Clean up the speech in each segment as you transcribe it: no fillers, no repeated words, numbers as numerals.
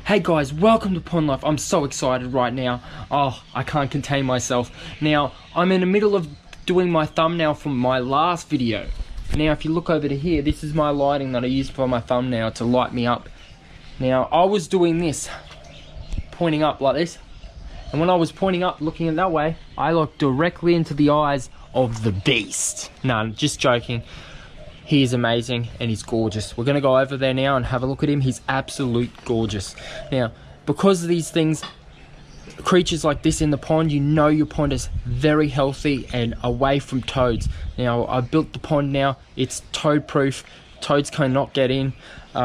Hey guys, welcome to Pond Life. I'm so excited right now. Oh, I can't contain myself. Now, I'm in the middle of doing my thumbnail from my last video. Now, if you look over to here, this is my lighting that I used for my thumbnail to light me up. Now, I was doing this, pointing up like this. And when I was pointing up, looking in that way, I looked directly into the eyes of the beast. No, just joking. He is amazing and he's gorgeous. We're gonna go over there now and have a look at him. He's absolute gorgeous. Now, because of these things, creatures like this in the pond, you know your pond is very healthy and away from toads. Now, I built the pond now. It's toad proof. Toads cannot get in.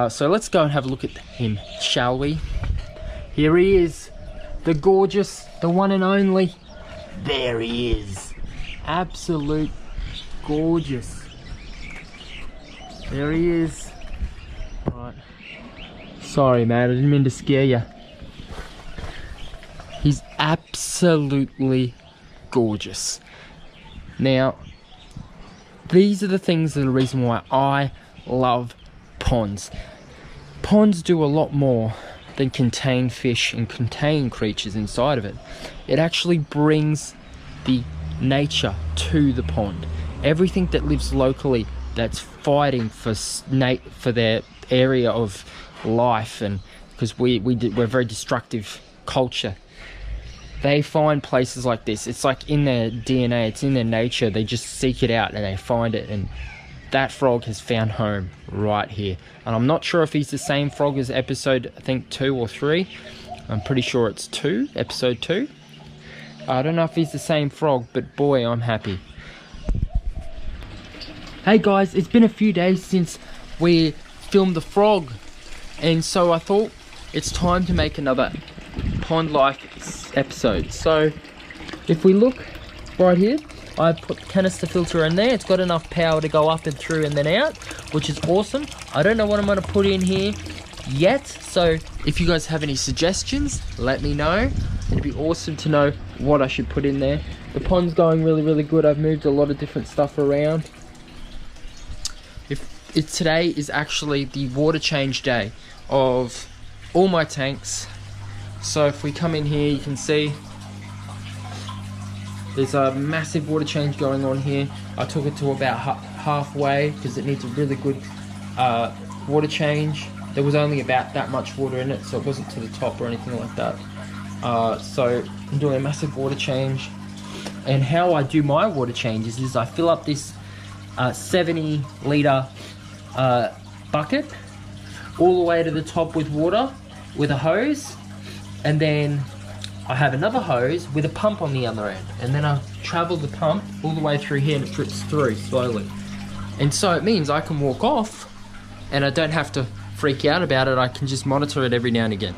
So let's go and have a look at him, shall we? Here he is, the gorgeous, the one and only. There he is. Absolute gorgeous. There he is. Right. Sorry, man, I didn't mean to scare you. He's absolutely gorgeous. Now, these are the things that are the reason why I love ponds. Ponds do a lot more than contain fish and contain creatures inside of it. It actually brings the nature to the pond. Everything that lives locally that's fighting for their area of life, and because we're a very destructive culture, they find places like this. It's like in their DNA, it's in their nature. They just seek it out and they find it, and that frog has found home right here. And I'm not sure if he's the same frog as episode, I think 2 or 3. I'm pretty sure it's 2, episode 2. I don't know if he's the same frog, but boy, I'm happy. Hey guys, it's been a few days since we filmed the frog, and so I thought it's time to make another Pond Life episode. So if we look right here, I've put the canister filter in there. It's got enough power to go up and through and then out, which is awesome. I don't know what I'm going to put in here yet, so if you guys have any suggestions, let me know. It'd be awesome to know what I should put in there. The pond's going really good. I've moved a lot of different stuff around. Today is actually the water change day of all my tanks. So if we come in here, you can see there's a massive water change going on here. I took it to about halfway because it needs a really good water change. There was only about that much water in it, so it wasn't to the top or anything like that. So I'm doing a massive water change. And how I do my water changes is I fill up this 70 litre bucket all the way to the top with water with a hose, and then I have another hose with a pump on the other end, and then I travel the pump all the way through here and it drips through slowly. And so it means I can walk off and I don't have to freak out about it. I can just monitor it every now and again.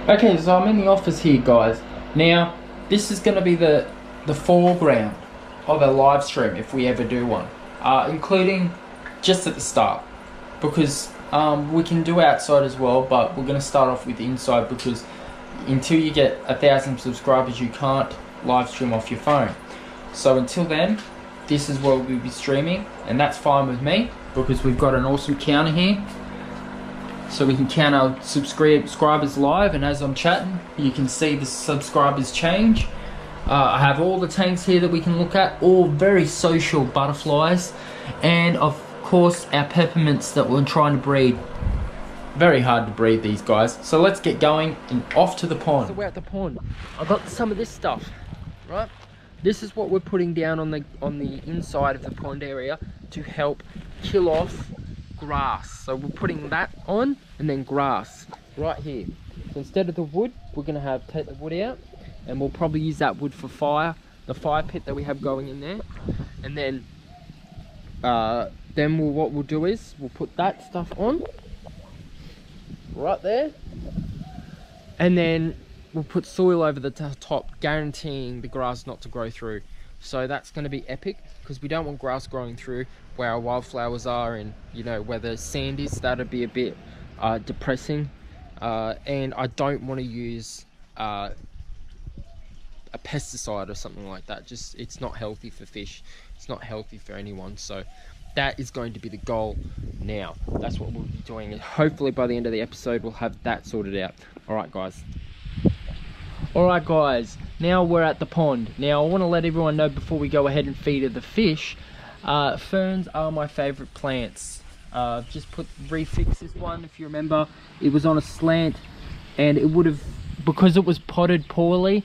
Okay, so I'm in the office here, guys. Now this is going to be the foreground of a live stream if we ever do one, including just at the start, because we can do outside as well, but we're going to start off with inside, because until you get 1,000 subscribers you can't live stream off your phone. So until then, this is where we'll be streaming, and that's fine with me because we've got an awesome counter here, so we can count our subscribers live, and as I'm chatting you can see the subscribers change. I have all the tanks here that we can look at, all very social butterflies, and of course our peppermints that we're trying to breed. Very hard to breed, these guys. So let's get going and off to the pond. So we're at the pond. I got some of this stuff, right? This is what we're putting down on the inside of the pond area to help kill off grass. So we're putting that on, and then grass right here. So instead of the wood, we're gonna take the wood out, and we'll probably use that wood for fire, the fire pit that we have going in there. And then what we'll do is we'll put that stuff on right there, and then we'll put soil over the top, guaranteeing the grass not to grow through. So that's going to be epic, because we don't want grass growing through where our wildflowers are, and you know where the sand is. That'd be a bit depressing, and I don't want to use a pesticide or something like that. Just, it's not healthy for fish, it's not healthy for anyone. So that is going to be the goal now. That's what we'll be doing, and hopefully by the end of the episode we'll have that sorted out. Alright guys, now we're at the pond. Now I want to let everyone know before we go ahead and feed the fish, ferns are my favorite plants. Just refix this one. If you remember, it was on a slant, and it would have, because it was potted poorly,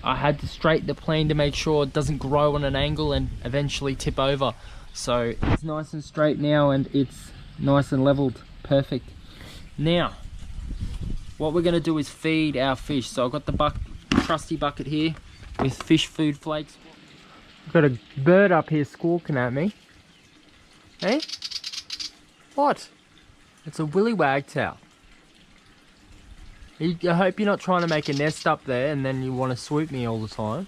I had to straighten the plane to make sure it doesn't grow on an angle and eventually tip over. So it's nice and straight now, and it's nice and leveled, perfect. Now what we're going to do is feed our fish. So I've got the trusty bucket here with fish food flakes. I've got a bird up here squawking at me. Hey? What? It's a willy wagtail. I hope you're not trying to make a nest up there and then you want to swoop me all the time.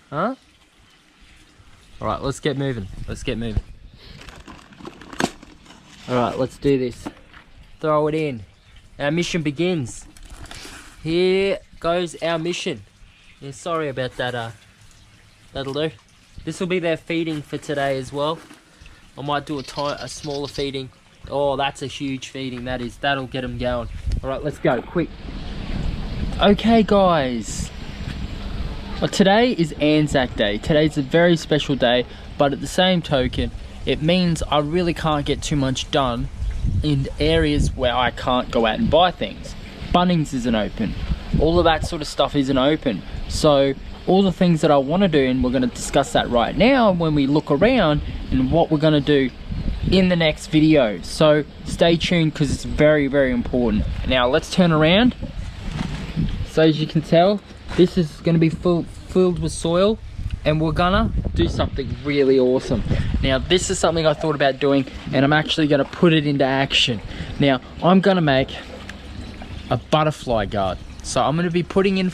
Huh? Alright, let's get moving. Alright, let's do this. Throw it in. Our mission begins. Here goes our mission. Yeah, sorry about that. That'll do. This will be their feeding for today as well. I might do a smaller feeding. Oh, that's a huge feeding. That'll get them going. All right, let's go quick. Okay, guys. Well, today is Anzac Day. Today's a very special day, but at the same token, it means I really can't get too much done in areas where I can't go out and buy things. Bunnings isn't open. All of that sort of stuff isn't open. So all the things that I want to do, and we're going to discuss that right now when we look around and what we're going to do in the next video. So stay tuned because it's very, very important. Now let's turn around. So as you can tell, this is going to be filled with soil, and we're gonna do something really awesome. Now this is something I thought about doing, and I'm actually gonna put it into action. Now I'm gonna make a butterfly garden. So I'm gonna be putting in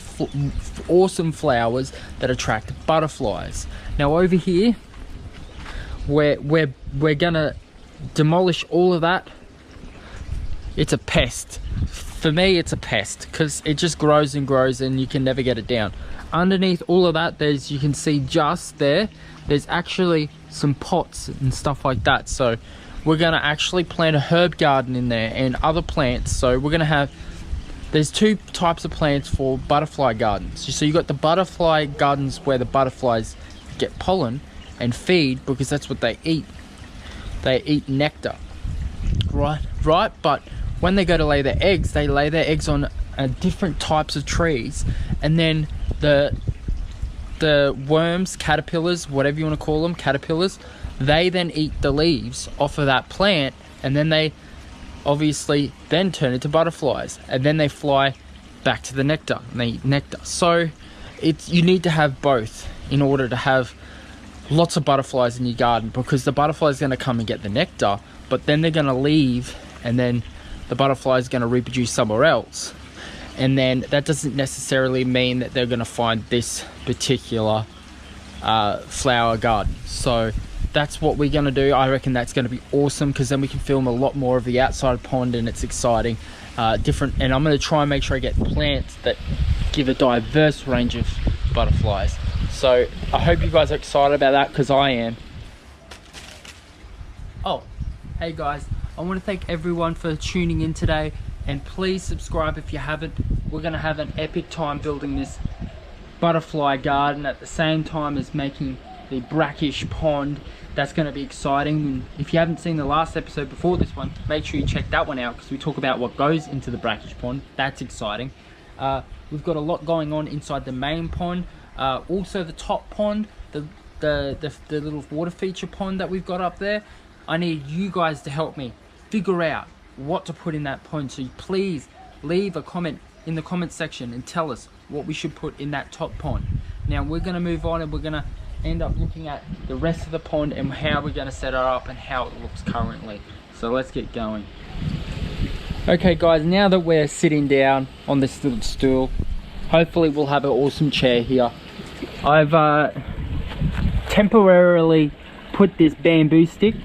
awesome flowers that attract butterflies. Now over here, we're gonna demolish all of that. It's a pest. For me, it's a pest because it just grows and grows and you can never get it down. Underneath all of that, you can see just there's actually some pots and stuff like that. So we're gonna actually plant a herb garden in there and other plants. So we're gonna have, there's two types of plants for butterfly gardens. So you got the butterfly gardens where the butterflies get pollen and feed, because that's what they eat. They eat nectar, right? But when they go to lay their eggs, they lay their eggs on different types of trees, and then the worms, caterpillars, whatever you want to call them, caterpillars, they then eat the leaves off of that plant, and then they obviously then turn into butterflies, and then they fly back to the nectar and they eat nectar. So you need to have both in order to have lots of butterflies in your garden, because the butterfly is going to come and get the nectar, but then they're going to leave, and then the butterfly is going to reproduce somewhere else. And then that doesn't necessarily mean that they're going to find this particular flower garden. So that's what we're going to do. I reckon that's going to be awesome, because then we can film a lot more of the outside pond, and it's exciting, different. And I'm going to try and make sure I get plants that give a diverse range of butterflies. So I hope you guys are excited about that, because I am. Oh, hey guys, I want to thank everyone for tuning in today. And please subscribe if you haven't. We're going to have an epic time building this butterfly garden at the same time as making the brackish pond. That's going to be exciting. And if you haven't seen the last episode before this one, make sure you check that one out, because we talk about what goes into the brackish pond. That's exciting. We've got a lot going on inside the main pond. Also the top pond, the little water feature pond that we've got up there. I need you guys to help me figure out what to put in that pond. So please leave a comment in the comment section and tell us what we should put in that top pond. Now we're going to move on, and we're going to end up looking at the rest of the pond and how we're going to set it up and how it looks currently. So let's get going. Okay guys, now that we're sitting down on this little stool, hopefully we'll have an awesome chair here. I've temporarily put this bamboo stick.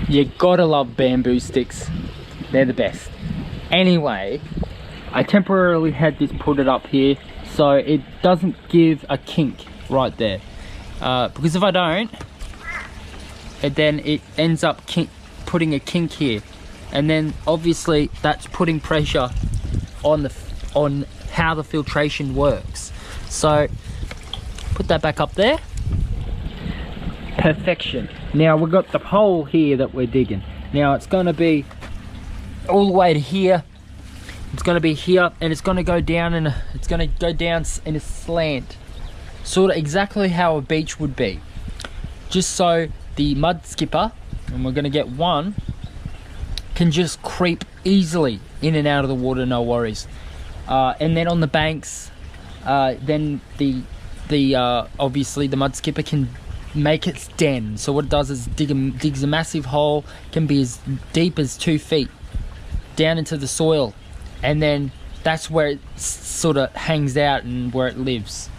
You gotta love bamboo sticks. They're the best. Anyway, I temporarily had this put it up here so it doesn't give a kink right there. Because if I don't, and then it ends up putting a kink here, and then obviously that's putting pressure on how the filtration works. So put that back up there. Perfection. Now we've got the hole here that we're digging. Now it's going to be all the way to here. It's going to be here, and it's going to go down in a slant, sort of exactly how a beach would be, just so the Mudskipper, and we're going to get one, can just creep easily in and out of the water, no worries. And then on the banks, then obviously the Mudskipper can make its den. So what it does is digs a massive hole, can be as deep as 2 feet down into the soil, and then that's where it sort of hangs out and where it lives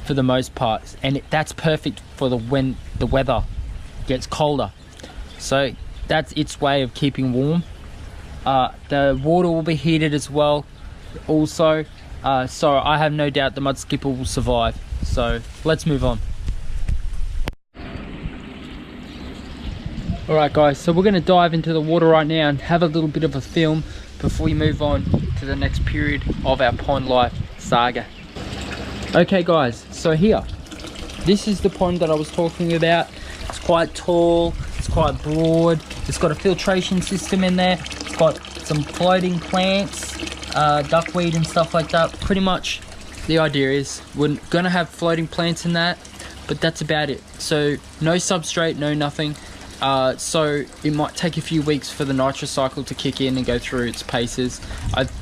for the most part. And that's perfect for when the weather gets colder. So that's its way of keeping warm. The water will be heated as well also, so I have no doubt the Mudskipper will survive. So let's move on. Alright guys, so we're going to dive into the water right now and have a little bit of a film before we move on to the next period of our pond life saga. Okay guys, so here, this is the pond that I was talking about. It's quite tall, it's quite broad, it's got a filtration system in there, it's got some floating plants, duckweed and stuff like that. Pretty much the idea is we're going to have floating plants in that, but that's about it. So no substrate, no nothing. So it might take a few weeks for the nitrous cycle to kick in and go through its paces.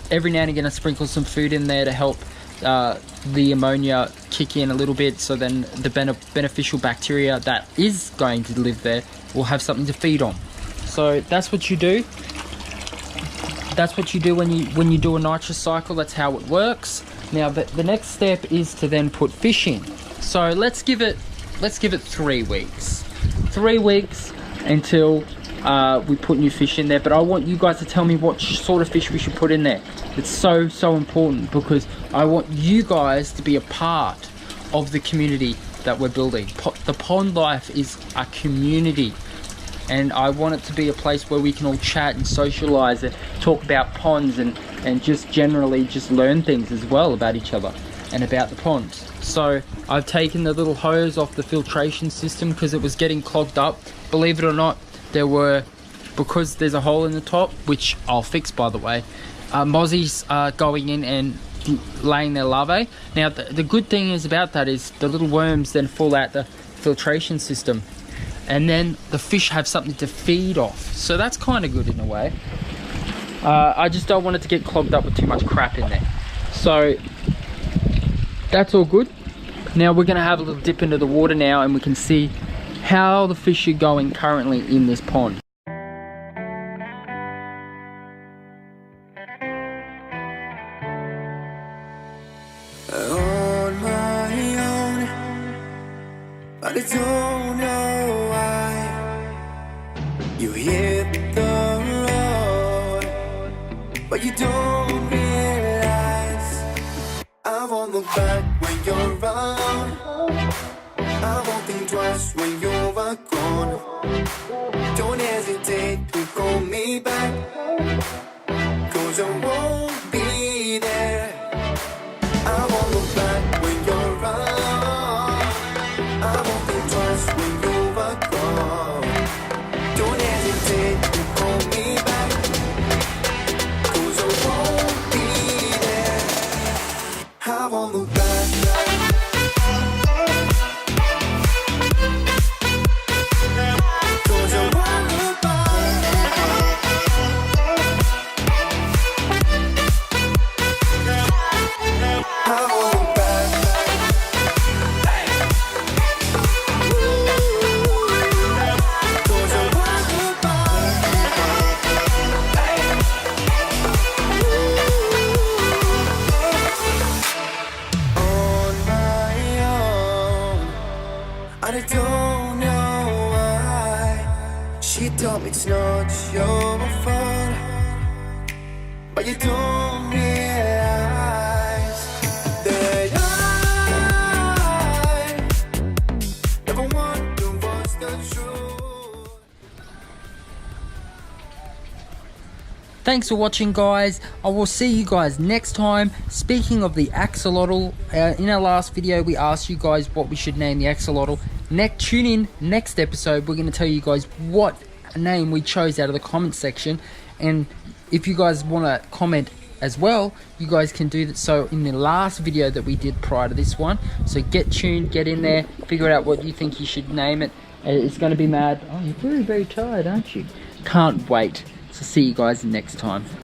Every now and again I sprinkle some food in there to help the ammonia kick in a little bit, so then the beneficial bacteria that is going to live there will have something to feed on. So that's what you do. That's what you do when you do a nitrous cycle. That's how it works. Now the next step is to then put fish in. So let's give it 3 weeks. 3 weeks until we put new fish in there, but I want you guys to tell me what sort of fish we should put in there. It's so important, because I want you guys to be a part of the community that we're building. The pond life is a community, and I want it to be a place where we can all chat and socialize and talk about ponds and just generally just learn things as well about each other and about the ponds. So I've taken the little hose off the filtration system because it was getting clogged up. Believe it or not, because there's a hole in the top, which I'll fix by the way, mozzies are going in and laying their larvae. Now the good thing is about that is the little worms then fall out the filtration system, and then the fish have something to feed off. So that's kind of good in a way. I just don't want it to get clogged up with too much crap in there. So that's all good. Now we're going to have a little dip into the water now, and we can see how the fish are going currently in this pond. On my own, but I don't know why you hit the road, but you don't realize I won't look back when you're around. I won't think twice when you're gone. Don't hesitate to call me back, 'cause I won't be there. I won't look back when you're around. I won't think twice when you're gone. Don't hesitate to call me back, 'cause I won't be there. I won't look back. I don't know why she told me it's not your fault, but you don't realize that I never wonder what's the truth. Thanks for watching, guys. I will see you guys next time. Speaking of the axolotl, in our last video we asked you guys what we should name the axolotl. Tune in next episode, we're going to tell you guys what name we chose out of the comment section. And if you guys want to comment as well, you guys can do that so in the last video that we did prior to this one. So get tuned, get in there, figure out what you think you should name it. It's going to be mad. Oh, you're very, very tired, aren't you? Can't wait. So see you guys next time.